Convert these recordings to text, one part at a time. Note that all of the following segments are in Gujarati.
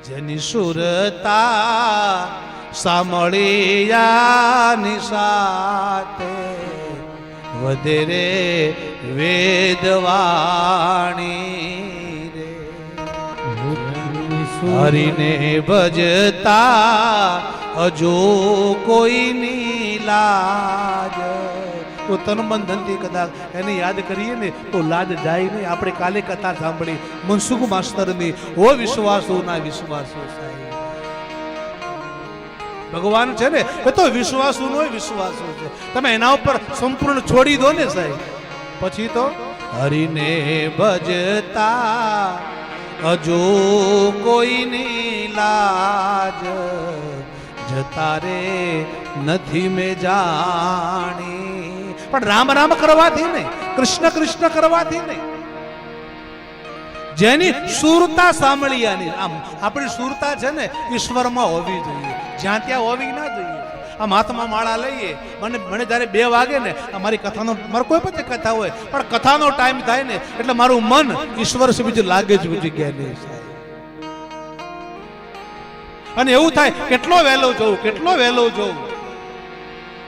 જેની સુરતા સાંભળ્યાની સાથે વધેરે વેદવાણી રે હરિને ભજતા હજુ કોઈની લાજ તો તન મન ધનથી કદાચ એને યાદ કરીએ ને તો લાજ જાય નહીં. આપણે કાલે કથા સાંભળી મનસુખ માસ્તરની ઓ વિશ્વાસો ના વિશ્વાસો સાહેબ. ભગવાન છે ને એ તો વિશ્વાસો નો વિશ્વાસો છે. તમે એના ઉપર સંપૂર્ણ છોડી દો ને સાહેબ, પછી તો હરિને ભજતા હજુ કોઈની લાજ જતા રે નથી મેં જાણી. પણ રામ રામ કરવાથી નહીં, કૃષ્ણ કૃષ્ણ કરવાથી નહીં. જેની સુરતા સાંભળ્યાની, આમ આપણી સુરતા છે ને ઈશ્વરમાં હોવી જોઈએ, જ્યાં ત્યાં હોવી ના જોઈએ. આમ હાથમાં માળા લઈએ, મને જયારે 2 વાગે ને મારી કથાનો, મારે કોઈ પણ કથા હોય પણ કથાનો ટાઈમ થાય ને એટલે મારું મન ઈશ્વર से બીજું લાગે જ જગ્યા નહીં. અને એવું થાય કેટલો વહેલો જવું, કેટલો વહેલો જવું,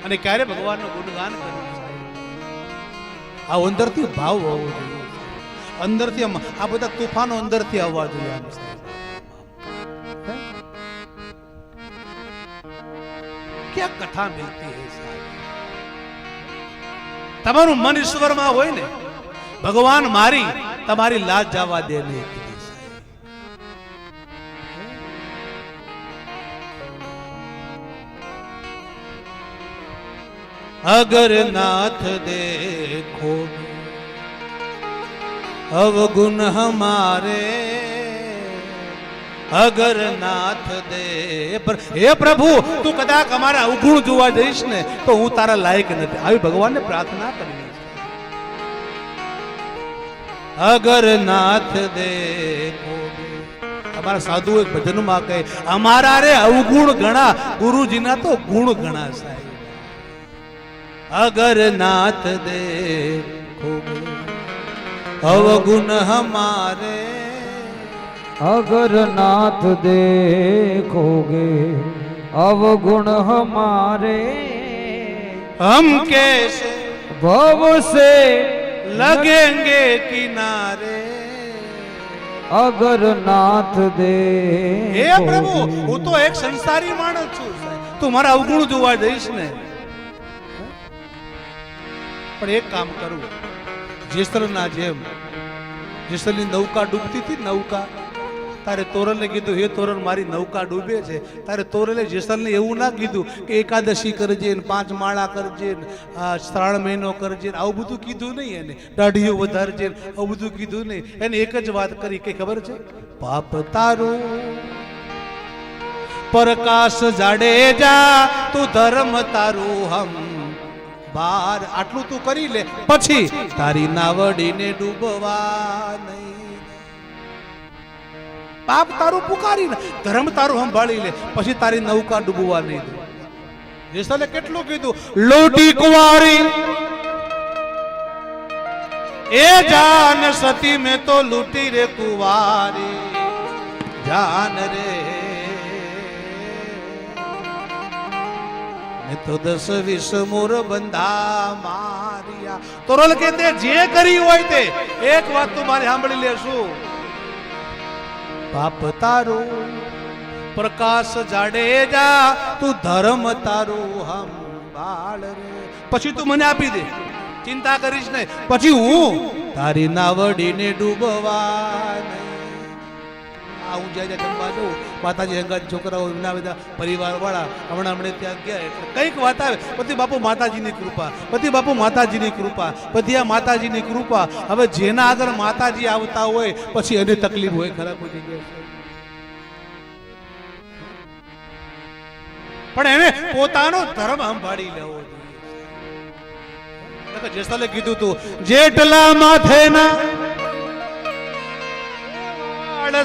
અને ક્યારે ભગવાનનું ગુણગાન કરવું. આ અંદરથી ભાવ હોવો જોઈએ, અંદરથી આ બધા તૂફાનો અંદરથી આવવા જોઈએ. क्या कथा मिलती है साहब. તમારું મન ઈશ્વરમાં હોય ને, ભગવાન મારી તમારી લાજ જવા દે નહીં. अगर नाथ देखो अवगुण हमारे, अगर नाथ दे पर हे प्रभु તું કદાચ અમારા અવગુણ જોવા જઈશ ને તો હું તારા લાયક નથી. આવી ભગવાનને પ્રાર્થના કરવી. અગર નાથ દેખો, અમારા સાધુ એક ભજનમાં કહે અમારા રે અવગુણ ઘણા, ગુરુજીના તો ગુણ ઘણા સાહેબ. अगर नाथ देखोगे अवगुण हमारे, अगर नाथ देखोगे अवगुण हमारे, हम कैसे भव से लगेंगे किनारे. अगर नाथ दे हे प्रभु હું તો એક સંસારી માણસ છું, તું મારા અવગુણ જોવા જઈશ ને. પણ એક કામ કરું, જેસલના જેમ, જેસલની નૌકા ડૂબતી હતી, નૌકા, તારે તોરલને કીધું હે તોરલ મારી નૌકા ડૂબે છે. તારે તોરલે જેસલને એવું ના કીધું કે એકાદશી કરજે, 5 માળા કરજે, 3 મહિનો કરજે, આવું બધું કીધું નહીં. એને દાઢીઓ વધારજે, આવું બધું કીધું નહીં. એને એક જ વાત કરી કે ખબર છે, પાપ તારું પ્રકાશ જાડેજા, તું ધર્મ તારું હમ બાર. આટલું તું કરી લે પછી તારી નાવડીને ડૂબવા નહીં. પાપ તારું પુકારી ને ધર્મ તારું સંભાળી લે પછી તારી નૌકા ડૂબવા નહીં દે. જેસલે કેટલું કીધું, લોટી કુંવારી એ જાન સતી મેં તો લૂટી રે કુંવારી જાન રે, તો 10-20 મોર બંધા મારિયા. તોરલ કે તે જે કરી હોય તે એક વાત તું મારે સાંભળી લેશું, પાપ તારું પ્રકાશ જાડેજા, તું ધર્મ તારું સંભાળ રે. પછી તું મને આપી દે, ચિંતા કરીશ નહીં, પછી હું તારી નાવડીને ડૂબવા નહીં. હું જ્યાં જમવા જઉં, માતાજી હંગાત છોકરાઓ એમના બધા પરિવાર વાળા હમણાં ત્યાં ગયા એટલે કંઈક વાત આવે, પછી બાપુ માતાજીની કૃપા, પછી બાપુ માતાજીની કૃપા, પછી આ માતાજીની કૃપા. હવે જેના આગળ માતાજી આવતા હોય પછી એને તકલીફ હોય, ખરાબ બધી જગ્યાએ. પણ એને પોતાનો ધર્મ સંભાળી લેવો જોઈએ. જેસલે કીધું તું જેટલા માથેના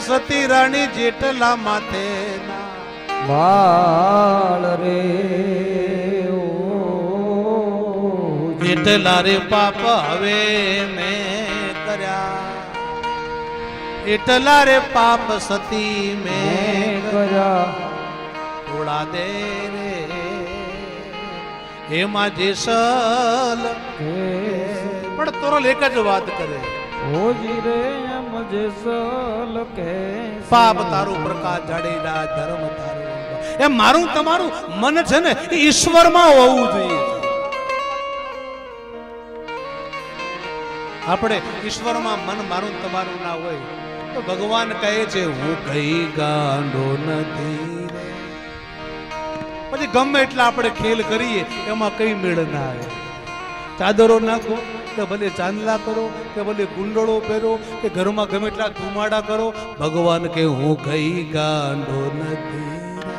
સતી રાણી, જેટલા માથે બાળ રે, જેટલા રે પાપ હવે મેં કર્યા. એટલા રે પાપ સતી મેં કર્યા થોડા દે રે એમાં જેસલ પણ તોરલ એક જ વાત કરે ઓજી રે એમ જેસલ કે પાપ તારું પ્રકાશ જાડેજા ધર્મ તારું એમ મારું તમારું મન છે ને એ ઈશ્વરમાં હોવું જોઈએ. આપણે ઈશ્વરમાં મન મારું તમારું ના હોય તો ભગવાન કહે છે હું કઈ ગાંડો નથી રે. પછી ગમે એટલા આપણે ખેલ કરીએ એમાં કઈ મેળ ના આવે. ચાદરો નાખો કે ભલે ચાંદલા કરો કે ભલે ગુંડળો પહેરો કે ઘરમાં ગમે એટલા ધુમાડા કરો, ભગવાન કે હું કઈ ગાંડો નથી રે,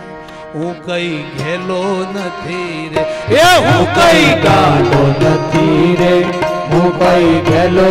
હું કઈ ઘેલો નથી રે. એ હું કઈ ગાંડો નથી રે, હું કઈ ગેલો